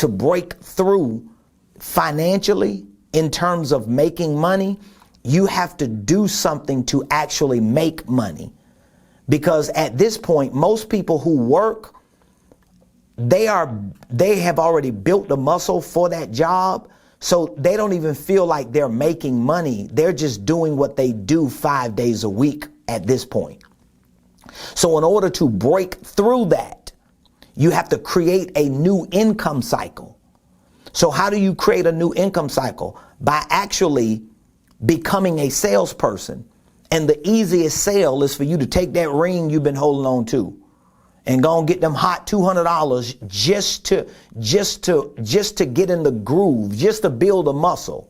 to break through financially in terms of making money, you have to do something to actually make money. Because at this point, most people who work, they have already built the muscle for that job. So they don't even feel like they're making money. They're just doing what they do 5 days a week at this point. So in order to break through that, you have to create a new income cycle. So how do you create a new income cycle? By actually becoming a salesperson. And the easiest sale is for you to take that ring you've been holding on to and go and get them hot $200 just to get in the groove, just to build a muscle.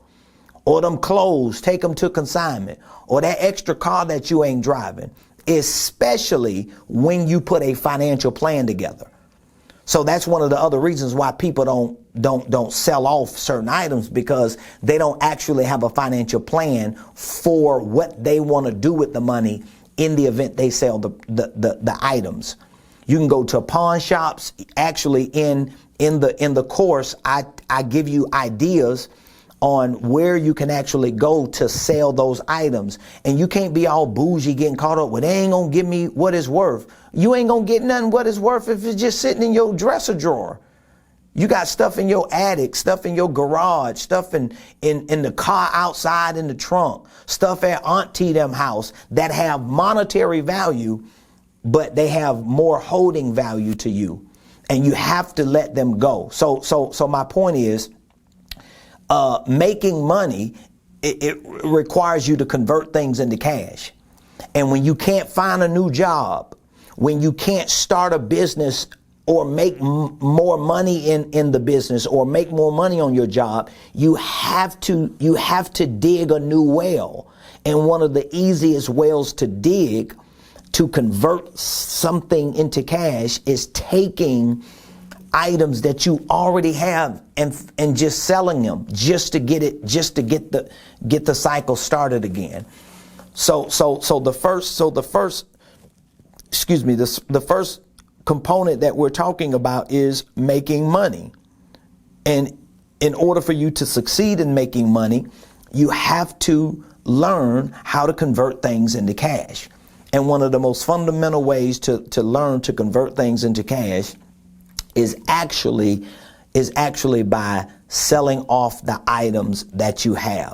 Or them clothes, take them to consignment. Or that extra car that you ain't driving, especially when you put a financial plan together. So that's one of the other reasons why people don't sell off certain items, because they don't actually have a financial plan for what they want to do with the money in the event they sell the items. You can go to pawn shops. Actually, in the course, I give you ideas on where you can actually go to sell those items. And you can't be all bougie getting caught up with, they ain't gonna give me what it's worth. You ain't gonna get nothing what it's worth if it's just sitting in your dresser drawer. You got stuff in your attic, stuff in your garage, stuff in the car outside in the trunk, stuff at auntie them house that have monetary value, but they have more holding value to you. And you have to let them go. So my point is, making money, it requires you to convert things into cash. And when you can't find a new job, when you can't start a business or make more money in the business or make more money on your job, you have to dig a new well. And one of the easiest wells to dig to convert something into cash is taking items that you already have and just selling them just to get the cycle started again. So the first component that we're talking about is making money. And in order for you to succeed in making money, you have to learn how to convert things into cash. And one of the most fundamental ways to learn to convert things into cash is actually by selling off the items that you have.